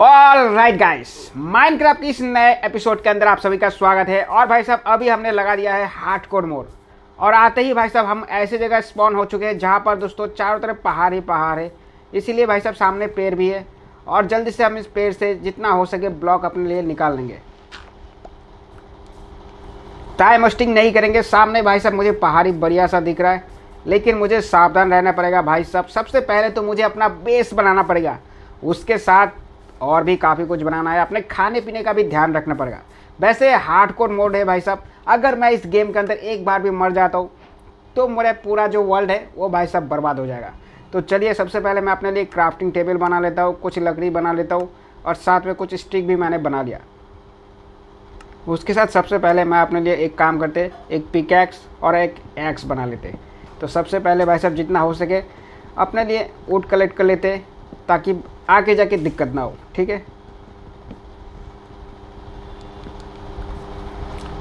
All right guys, Minecraft की इस नए एपिसोड के अंदर आप सभी का स्वागत है। और भाई साहब अभी हमने लगा दिया है हार्डकोर मोड और आते ही भाई साहब हम ऐसे जगह स्पॉन हो चुके हैं जहाँ पर दोस्तों चारों तरफ पहाड़ ही पहाड़ है। इसीलिए भाई साहब सामने पेड़ भी है और जल्दी से हम इस पेड़ से जितना हो सके ब्लॉक अपने लिए निकाल लेंगे। टाइम वेस्टिंग नहीं करेंगे। सामने भाई साहब मुझे पहाड़ी बढ़िया सा दिख रहा है, लेकिन मुझे सावधान रहना पड़ेगा भाई साहब। सबसे पहले तो मुझे अपना बेस बनाना पड़ेगा, उसके साथ और भी काफ़ी कुछ बनाना है। अपने खाने पीने का भी ध्यान रखना पड़ेगा। वैसे हार्डकोर मोड है भाई साहब, अगर मैं इस गेम के अंदर एक बार भी मर जाता हूँ तो मेरा पूरा जो वर्ल्ड है वो भाई साहब बर्बाद हो जाएगा। तो चलिए सबसे पहले मैं अपने लिए क्राफ्टिंग टेबल बना लेता हूँ, कुछ लकड़ी बना लेता हूँ और साथ में कुछ स्टिक भी मैंने बना लिया। उसके साथ सबसे पहले मैं अपने लिए एक काम करते, एक पिकैक्स और एक एक्स बना लेते। तो सबसे पहले भाई साहब जितना हो सके अपने लिए वुड कलेक्ट कर लेते ताकि आगे जाके दिक्कत ना हो। ठीक है,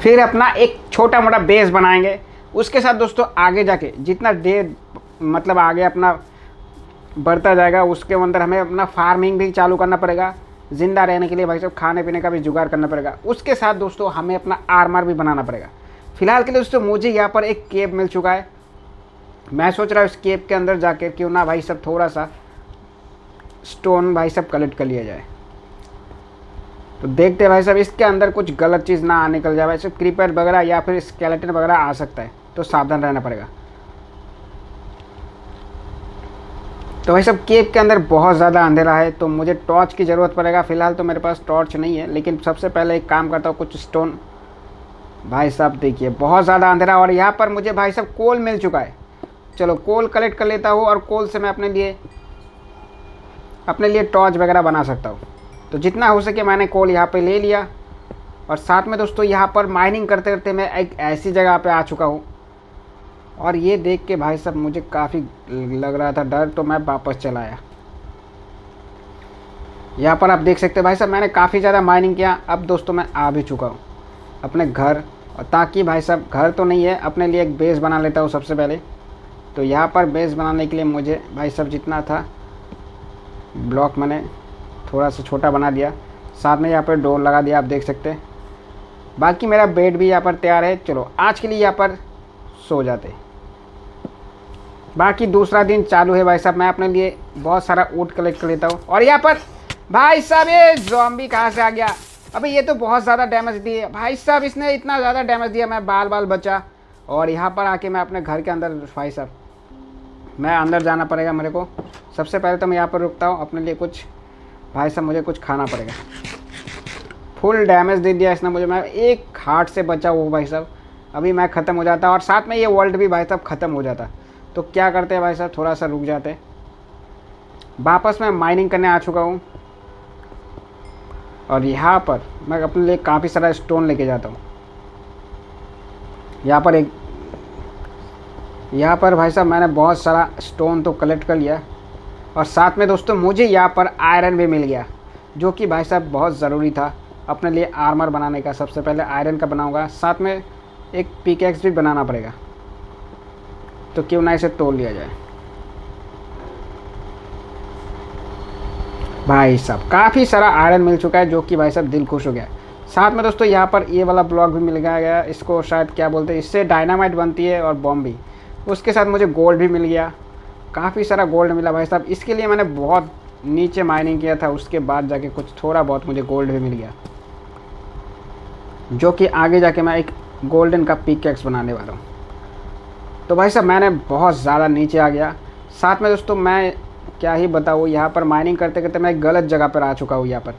फिर अपना एक छोटा मोटा बेस बनाएंगे। उसके साथ दोस्तों आगे जाके जितना देर मतलब आगे अपना बढ़ता जाएगा उसके अंदर हमें अपना फार्मिंग भी चालू करना पड़ेगा। ज़िंदा रहने के लिए भाई साहब खाने पीने का भी जुगाड़ करना पड़ेगा। उसके साथ दोस्तों हमें अपना आर्मर भी बनाना पड़ेगा। फिलहाल के लिए दोस्तों मुझे यहाँ पर एक केव मिल चुका है। मैं सोच रहा हूँ इस केव के अंदर जाकर क्यों ना भाई साहब थोड़ा सा स्टोन भाई साहब कलेक्ट कर लिया जाए। तो देखते हैं भाई साहब इसके अंदर कुछ गलत चीज़ ना आ निकल जाए। भाई साहब क्रीपर वगैरह या फिर स्केलेटन वगैरह आ सकता है, तो सावधान रहना पड़ेगा। तो भाई साहब केव के अंदर बहुत ज़्यादा अंधेरा है तो मुझे टॉर्च की ज़रूरत पड़ेगा। फिलहाल तो मेरे पास टॉर्च नहीं है, लेकिन सबसे पहले एक काम करता हूँ, कुछ स्टोन। भाई साहब देखिए बहुत ज़्यादा अंधेरा और यहाँ पर मुझे भाई साहब कोल मिल चुका है। चलो कोल कलेक्ट कर लेता हूँ और कोल से मैं अपने लिए टॉर्च वगैरह बना सकता हूँ। तो जितना हो सके मैंने कोल यहाँ पे ले लिया। और साथ में दोस्तों यहाँ पर माइनिंग करते करते मैं एक ऐसी जगह पे आ चुका हूँ और ये देख के भाई साहब मुझे काफ़ी लग रहा था डर, तो मैं वापस चला आया। यहाँ पर आप देख सकते हैं भाई साहब मैंने काफ़ी ज़्यादा माइनिंग किया। अब दोस्तों मैं आ भी चुका हूँ अपने घर, और ताकि भाई साहब घर तो नहीं है, अपने लिए एक बेस बना लेता हूँ सबसे पहले। तो यहाँ पर बेस बनाने के लिए मुझे भाई साहब जितना था ब्लॉक मैंने थोड़ा सा छोटा बना दिया। साथ में यहाँ पर डोर लगा दिया, आप देख सकते हैं। बाकी मेरा बेड भी यहाँ पर तैयार है। चलो आज के लिए यहाँ पर सो जाते। बाकी दूसरा दिन चालू है भाई साहब। मैं अपने लिए बहुत सारा वुड कलेक्ट कर लेता हूँ। और यहाँ पर भाई साहब ये ज़ॉम्बी कहाँ से आ गया? अबे ये तो बहुत ज़्यादा डैमेज दिए भाई साहब, इसने इतना ज़्यादा डैमेज दिया मैं बाल बाल बचा। और यहाँ पर आके मैं अपने घर के अंदर भाई साहब मैं अंदर जाना पड़ेगा मेरे को। सबसे पहले तो मैं यहाँ पर रुकता हूँ, अपने लिए कुछ भाई साहब मुझे कुछ खाना पड़ेगा। फुल डैमेज दे दिया इसने मुझे। मैं एक हार्ट से बचा हूँ भाई साहब, अभी मैं ख़त्म हो जाता और साथ में ये वर्ल्ड भी भाई साहब ख़त्म हो जाता। तो क्या करते हैं भाई साहब थोड़ा सा रुक जाते। वापस मैं माइनिंग करने आ चुका हूँ और यहाँ पर मैं अपने लिए काफ़ी सारा स्टोन लेके जाता हूँ। यहाँ पर भाई साहब मैंने बहुत सारा स्टोन तो कलेक्ट कर लिया और साथ में दोस्तों मुझे यहाँ पर आयरन भी मिल गया, जो कि भाई साहब बहुत ज़रूरी था अपने लिए आर्मर बनाने का। सबसे पहले आयरन का बनाऊंगा, साथ में एक पिकैक्स भी बनाना पड़ेगा। तो क्यों ना इसे तोड़ लिया जाए। भाई साहब काफ़ी सारा आयरन मिल चुका है, जो कि भाई साहब दिल खुश हो गया। साथ में दोस्तों यहाँ पर ये वाला ब्लॉक भी मिल गया, इसको शायद क्या बोलते हैं, इससे डायनामाइट बनती है और बॉम्ब भी। उसके साथ मुझे गोल्ड भी मिल गया, काफ़ी सारा गोल्ड मिला भाई साहब। इसके लिए मैंने बहुत नीचे माइनिंग किया था, उसके बाद जाके कुछ थोड़ा बहुत मुझे गोल्ड भी मिल गया, जो कि आगे जाके मैं एक गोल्डन का पिकैक्स बनाने वाला हूँ। तो भाई साहब मैंने बहुत ज़्यादा नीचे आ गया। साथ में दोस्तों मैं क्या ही बताऊँ, यहाँ पर माइनिंग करते करते मैं एक गलत जगह पर आ चुका हूँ। यहाँ पर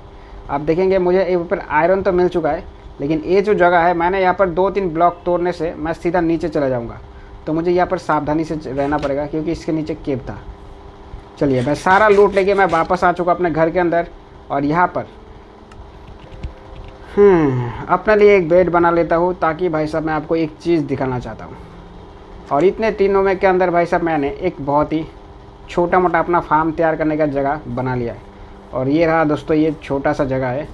आप देखेंगे मुझे यहाँ पर आयरन तो मिल चुका है, लेकिन ये जो जगह है मैंने यहाँ पर 2-3 ब्लॉक तोड़ने से मैं सीधा नीचे चला जाऊँगा। तो मुझे यहाँ पर सावधानी से रहना पड़ेगा क्योंकि इसके नीचे केव था। चलिए मैं सारा लूट लेके मैं वापस आ चुका अपने घर के अंदर और यहाँ पर अपने लिए एक बेड बना लेता हूँ, ताकि भाई साहब मैं आपको एक चीज़ दिखाना चाहता हूँ। और इतने तीनों में के अंदर भाई साहब मैंने एक बहुत ही छोटा मोटा अपना फार्म तैयार करने का जगह बना लिया है। और ये रहा दोस्तों ये छोटा सा जगह है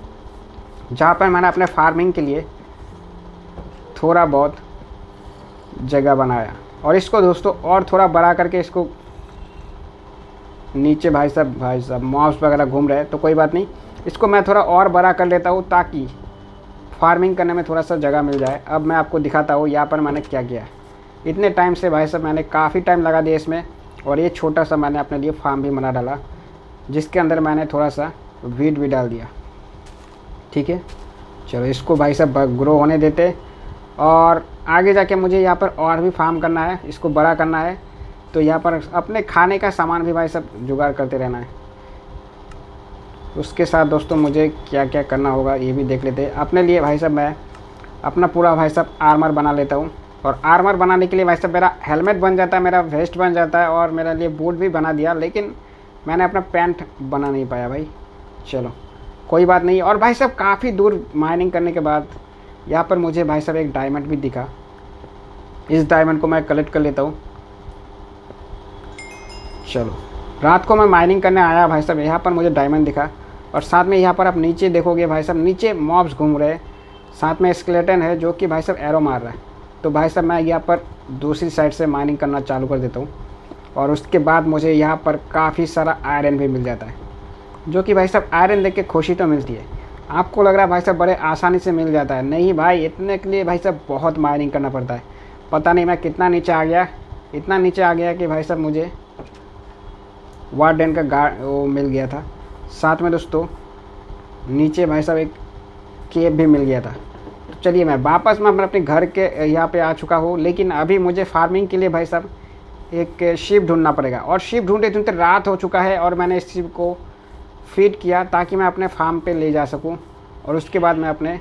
जहाँ पर मैंने अपने फार्मिंग के लिए थोड़ा बहुत जगह बनाया। और इसको दोस्तों और थोड़ा बड़ा करके इसको नीचे भाई साहब मॉब्स वगैरह घूम रहे हैं, तो कोई बात नहीं, इसको मैं थोड़ा और बड़ा कर लेता हूँ ताकि फार्मिंग करने में थोड़ा सा जगह मिल जाए। अब मैं आपको दिखाता हूँ यहाँ पर मैंने क्या किया है। इतने टाइम से भाई साहब मैंने काफ़ी टाइम लगा दिया इसमें, और ये छोटा सा मैंने अपने लिए फार्म भी बना डाला, जिसके अंदर मैंने थोड़ा सा वीट भी डाल दिया। ठीक है, चलो इसको भाई साहब ग्रो होने देते, और आगे जाके मुझे यहाँ पर और भी फार्म करना है, इसको बड़ा करना है। तो यहाँ पर अपने खाने का सामान भी भाई साहब जुगाड़ करते रहना है। उसके साथ दोस्तों मुझे क्या क्या करना होगा ये भी देख लेते हैं। अपने लिए भाई साहब मैं अपना पूरा भाई साहब आर्मर बना लेता हूँ, और आर्मर बनाने के लिए भाई साहब मेरा हेलमेट बन जाता है, मेरा वेस्ट बन जाता है, और मेरे लिए बूट भी बना दिया, लेकिन मैंने अपना पैंट बना नहीं पाया भाई। चलो कोई बात नहीं। और भाई साहब काफ़ी दूर माइनिंग करने के बाद यहाँ पर मुझे भाई साहब एक डायमंड भी दिखा। इस डायमंड को मैं कलेक्ट कर लेता हूँ। चलो रात को मैं माइनिंग करने आया भाई साहब, यहाँ पर मुझे डायमंड दिखा, और साथ में यहाँ पर आप नीचे देखोगे भाई साहब नीचे मॉब्स घूम रहे हैं, साथ में स्केलेटन है जो कि भाई साहब एरो मार रहा है। तो भाई साहब मैं यहाँ पर दूसरी साइड से माइनिंग करना चालू कर देता हूँ, और उसके बाद मुझे यहाँ पर काफ़ी सारा आयरन भी मिल जाता है, जो कि भाई साहब आयरन देख के खुशी तो मिलती है। आपको लग रहा है भाई साहब बड़े आसानी से मिल जाता है, नहीं भाई, इतने के लिए भाई साहब बहुत माइनिंग करना पड़ता है। पता नहीं मैं कितना नीचे आ गया, इतना नीचे आ गया कि भाई साहब मुझे वार्डन का वो मिल गया था। साथ में दोस्तों नीचे भाई साहब एक केव भी मिल गया था। तो चलिए मैं वापस मैं अपने घर के यहाँ पे आ चुका हूँ, लेकिन अभी मुझे फार्मिंग के लिए भाई साहब एक शिप ढूंढना पड़ेगा, और शिप ढूंढते ढूंढते रात हो चुका है, और मैंने इस शिप को फीड किया ताकि मैं अपने फार्म पे ले जा सकूं, और उसके बाद मैं अपने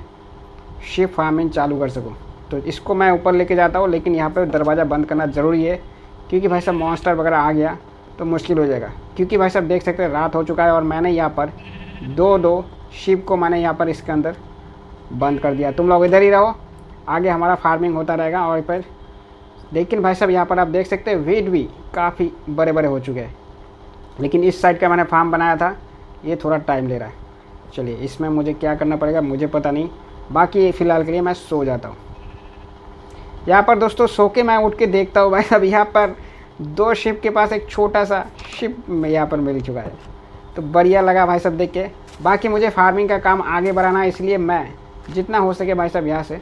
शिप फार्मिंग चालू कर सकूं। तो इसको मैं ऊपर लेके जाता हूँ, लेकिन यहाँ पे दरवाज़ा बंद करना ज़रूरी है, क्योंकि भाई साहब मॉन्स्टर वगैरह आ गया तो मुश्किल हो जाएगा। क्योंकि भाई साहब देख सकते हैं रात हो चुका है, और मैंने यहाँ पर दो शिप को मैंने यहाँ पर इसके अंदर बंद कर दिया। तुम लोग इधर ही रहो, आगे हमारा फार्मिंग होता रहेगा। और फिर लेकिन भाई साहब यहाँ पर आप देख सकते हैं वीट भी काफ़ी बड़े बड़े हो चुके हैं, लेकिन इस साइड का मैंने फार्म बनाया था, ये थोड़ा टाइम ले रहा है। चलिए इसमें मुझे क्या करना पड़ेगा मुझे पता नहीं, बाकी फ़िलहाल के लिए मैं सो जाता हूँ। यहाँ पर दोस्तों सो के मैं उठ के देखता हूँ भाई साहब यहाँ पर 2 शिप के पास एक छोटा सा शिप यहाँ पर मिल चुका है, तो बढ़िया लगा भाई साहब देख के। बाकी मुझे फार्मिंग का काम आगे बढ़ाना है, इसलिए मैं जितना हो सके भाई साहब यहाँ से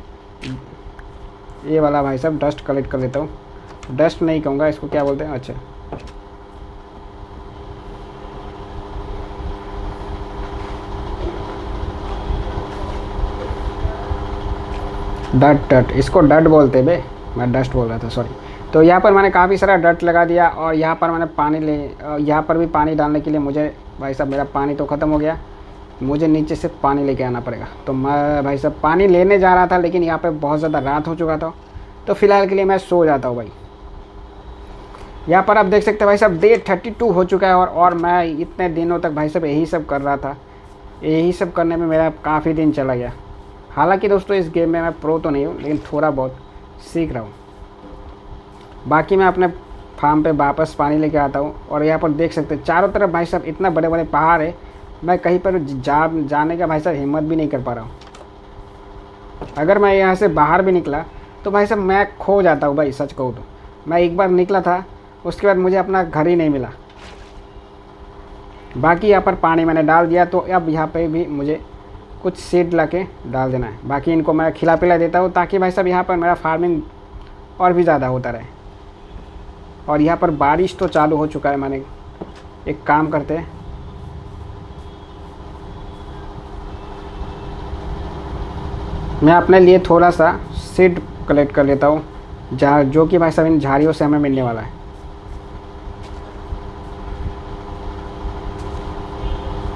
ये वाला भाई साहब डस्ट कलेक्ट कर लेता हूँ। डस्ट नहीं कहूँगा, इसको क्या बोलते हैं, अच्छा डट, इसको डट बोलते बे, मैं डस्ट बोल रहा था, सॉरी। तो यहाँ पर मैंने काफ़ी सारा डट लगा दिया, और यहाँ पर मैंने पानी यहाँ पर भी पानी डालने के लिए मुझे भाई साहब मेरा पानी तो ख़त्म हो गया, मुझे नीचे से पानी लेके आना पड़ेगा। तो मैं भाई साहब पानी लेने जा रहा था, लेकिन यहाँ पे बहुत ज़्यादा रात हो चुका था, तो फ़िलहाल के लिए मैं सो जाता हूँ भाई। यहाँ पर आप देख सकते हैं भाई साहब डे 32 हो चुका है, और मैं इतने दिनों तक भाई साहब यही सब कर रहा था, यही सब करने में मेरा काफ़ी दिन चला गया। हालांकि दोस्तों इस गेम में मैं प्रो तो नहीं हूँ, लेकिन थोड़ा बहुत सीख रहा हूँ। बाकी मैं अपने फार्म पे वापस पानी लेके आता हूँ, और यहाँ पर देख सकते हैं चारों तरफ भाई साहब इतना बड़े बड़े पहाड़ है, मैं कहीं पर जाने का भाई साहब हिम्मत भी नहीं कर पा रहा हूँ। अगर मैं यहाँ से बाहर भी निकला तो भाई साहब मैं खो जाता हूँ भाई, सच कहूँ तो। मैं एक बार निकला था, उसके बाद मुझे अपना घर ही नहीं मिला। बाकी यहाँ पर पानी मैंने डाल दिया, तो अब यहाँ पे भी मुझे कुछ सीड ला के डाल देना है। बाकी इनको मैं खिला पिला देता हूँ, ताकि भाई साहब यहाँ पर मेरा फार्मिंग और भी ज़्यादा होता रहे। और यहाँ पर बारिश तो चालू हो चुका है, मैंने एक काम करते हैं, मैं अपने लिए थोड़ा सा सीड कलेक्ट कर लेता हूँ, जो कि भाई साहब इन झाड़ियों से हमें मिलने वाला है।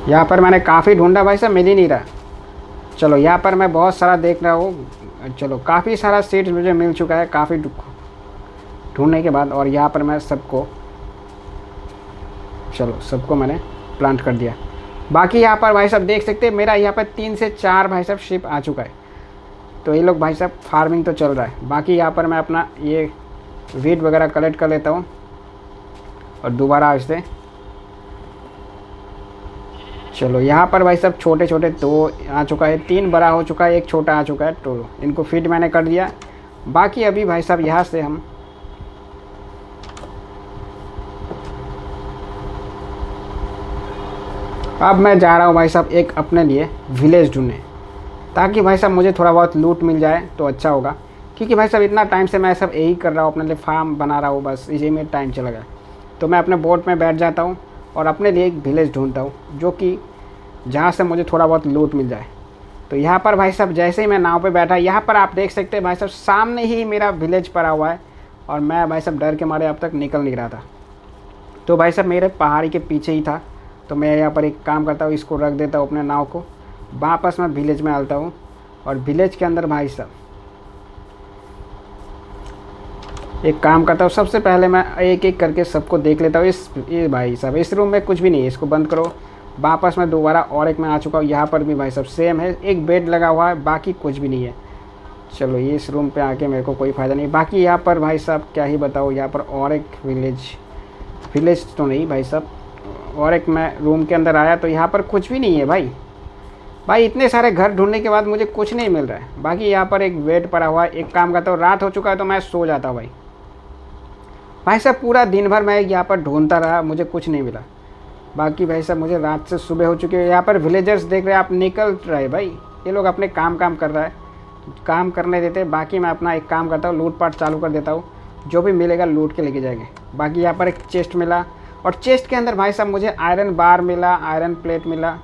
यहाँ पर मैंने काफ़ी ढूंढा भाई साहब, मिल ही नहीं रहा। चलो यहाँ पर मैं बहुत सारा देख रहा हूँ, चलो काफ़ी सारा सीड्स मुझे मिल चुका है काफ़ी ढूंढने के बाद। और यहाँ पर मैं सबको मैंने प्लांट कर दिया। बाकी यहाँ पर भाई साहब देख सकते हैं मेरा यहाँ पर 3 से 4 भाई साहब शिप आ चुका है, तो ये लोग भाई साहब फार्मिंग तो चल रहा है। बाकी यहाँ पर मैं अपना ये वीट वगैरह कलेक्ट कर लेता हूँ, और दोबारा इससे चलो यहाँ पर भाई साहब छोटे छोटे 2 आ चुका है, 3 बड़ा हो चुका है, 1 छोटा आ चुका है, तो इनको फीड मैंने कर दिया। बाकी अभी भाई साहब यहाँ से हम अब मैं जा रहा हूँ भाई साहब एक अपने लिए विलेज ढूंढने, ताकि भाई साहब मुझे थोड़ा बहुत लूट मिल जाए तो अच्छा होगा। क्योंकि भाई साहब इतना टाइम से मैं सब यही कर रहा हूँ, अपने लिए फार्म बना रहा हूँ, बस इसी में टाइम चला गया। तो मैं अपने बोट में बैठ जाता हूँ और अपने लिए एक विलेज ढूंढता हूँ, जो कि जहाँ से मुझे थोड़ा बहुत लूट मिल जाए। तो यहाँ पर भाई साहब जैसे ही मैं नाव पे बैठा, यहाँ पर आप देख सकते हैं भाई साहब सामने ही मेरा विलेज पड़ा हुआ है, और मैं भाई साहब डर के मारे अब तक निकल नहीं रहा था। तो भाई साहब मेरे पहाड़ी के पीछे ही था। तो मैं यहाँ पर एक काम करता हूँ, इसको रख देता हूँ अपने नाव को, वापस मैं विलेज में आता हूँ। और विलेज के अंदर भाई साहब एक काम करता हूँ, सबसे पहले मैं एक एक करके सबको देख लेता हूँ। ये भाई साहब इस रूम में कुछ भी नहीं है, इसको बंद करो। वापस मैं दोबारा और एक में आ चुका हूँ, यहाँ पर भी भाई साहब सेम है, एक बेड लगा हुआ है, बाकी कुछ भी नहीं है। चलो ये इस रूम पे आके मेरे को कोई फ़ायदा नहीं। बाकी यहाँ पर भाई साहब क्या ही बताओ, यहाँ पर और एक विलेज तो नहीं भाई साहब, और एक मैं रूम के अंदर आया तो यहाँ पर कुछ भी नहीं है भाई इतने सारे घर ढूंढने के बाद मुझे कुछ नहीं मिल रहा है। बाकी यहाँ पर एक बेड पड़ा हुआ है। एक काम करता हूँ, रात हो चुका है तो मैं सो जाता हूँ भाई साहब पूरा दिन भर मैं यहाँ पर ढूंढता रहा, मुझे कुछ नहीं मिला। बाकी भाई साहब मुझे रात से सुबह हो चुकी है। यहाँ पर विलेजर्स देख रहे हैं आप, निकल रहे भाई, ये लोग अपने काम कर रहा है, काम करने देते। बाकी मैं अपना एक काम करता हूँ, लूटपाट चालू कर देता हूँ, जो भी मिलेगा लूट के लेके जाएंगे। बाकी यहाँ पर एक चेस्ट मिला, और चेस्ट के अंदर भाई साहब मुझे आयरन बार मिला, आयरन प्लेट मिला,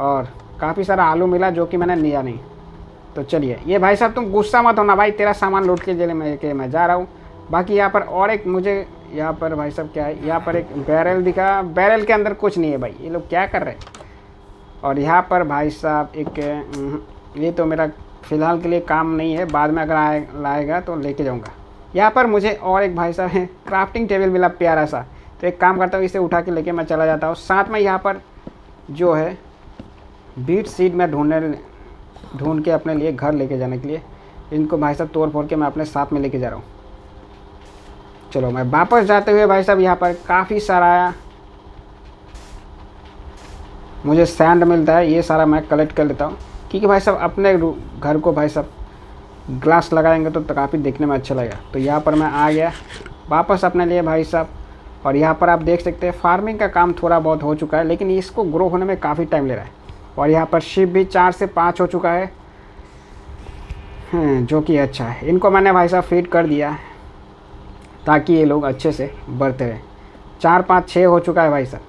और काफ़ी सारा आलू मिला, जो कि मैंने लिया नहीं। तो चलिए, ये भाई साहब तुम गुस्सा मत होना भाई, तेरा सामान लूट के जेल में के मैं जा रहा हूँ। बाकी यहाँ पर और एक मुझे, यहाँ पर भाई साहब क्या है, यहाँ पर एक बैरल दिखा, बैरल के अंदर कुछ नहीं है भाई, ये लोग क्या कर रहे हैं। और यहाँ पर भाई साहब एक ये तो मेरा फ़िलहाल के लिए काम नहीं है, बाद में अगर लाएगा तो लेके जाऊँगा। यहाँ पर मुझे और एक भाई साहब है क्राफ्टिंग टेबल मिला प्यारा सा, तो एक काम करता हूँ, इसे उठा के लेके मैं चला जाता हूँ। साथ में यहाँ पर जो है बीट सीड में ढूंढ के अपने लिए घर लेके जाने के लिए, इनको भाई साहब तोड़ फोड़ के मैं अपने साथ में लेके जा रहा हूँ। चलो मैं वापस जाते हुए भाई साहब यहाँ पर काफ़ी सारा मुझे सैंड मिलता है, ये सारा मैं कलेक्ट कर लेता हूँ। क्योंकि भाई साहब अपने घर को भाई साहब ग्लास लगाएंगे तो काफ़ी देखने में अच्छा लगेगा। तो यहाँ पर मैं आ गया वापस अपने लिए भाई साहब। और यहाँ पर आप देख सकते हैं फार्मिंग का काम थोड़ा बहुत हो चुका है, लेकिन इसको ग्रो होने में काफ़ी टाइम ले रहा है। और यहाँ पर शिप भी 4 से 5 हो चुका है, जो कि अच्छा है। इनको मैंने भाई साहब फीड कर दिया ताकि ये लोग अच्छे से बढ़ते रहें। 4 5 6 हो चुका है भाई साहब,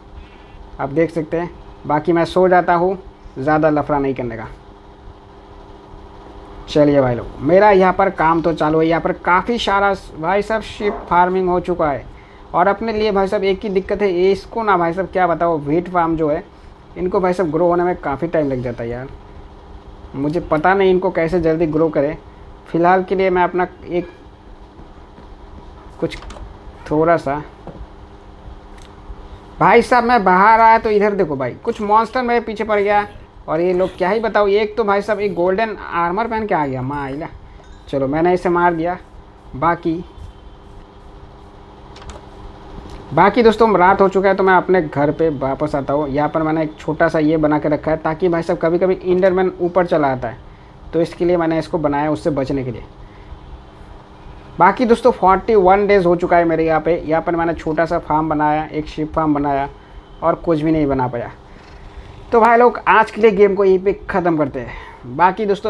आप देख सकते हैं। बाकी मैं सो जाता हूँ, ज़्यादा लफड़ा नहीं करने का। चलिए भाई लोग, मेरा यहाँ पर काम तो चालू है। यहाँ पर काफ़ी सारा भाई साहब शिप फार्मिंग हो चुका है। और अपने लिए भाई साहब एक ही दिक्कत है, ये इसको ना भाई साहब क्या बताओ, व्हीट फार्म जो है इनको भाई साहब ग्रो होने में काफ़ी टाइम लग जाता है यार। मुझे पता नहीं इनको कैसे जल्दी ग्रो करें। फ़िलहाल के लिए मैं अपना एक कुछ थोड़ा सा भाई साहब मैं बाहर आया तो इधर देखो भाई, कुछ मॉन्स्टर मेरे पीछे पड़ गया। और ये लोग क्या ही बताओ, एक तो भाई साहब एक गोल्डन आर्मर पहन के आ गया माँ आइला। चलो मैंने इसे मार दिया। बाकी दोस्तों रात हो चुका है, तो मैं अपने घर पे वापस आता हूँ। यहाँ पर मैंने एक छोटा सा ये बना के रखा है, ताकि भाई साहब कभी कभी इंडरमैन ऊपर चला आता है, तो इसके लिए मैंने इसको बनाया, उससे बचने के लिए। बाकी दोस्तों 41 डेज़ हो चुका है मेरे यहाँ पे। यहाँ पर मैंने छोटा सा फार्म बनाया, एक शिप फार्म बनाया, और कुछ भी नहीं बना पाया। तो भाई लोग आज के लिए गेम को यहीं पे ख़त्म करते हैं। बाकी दोस्तों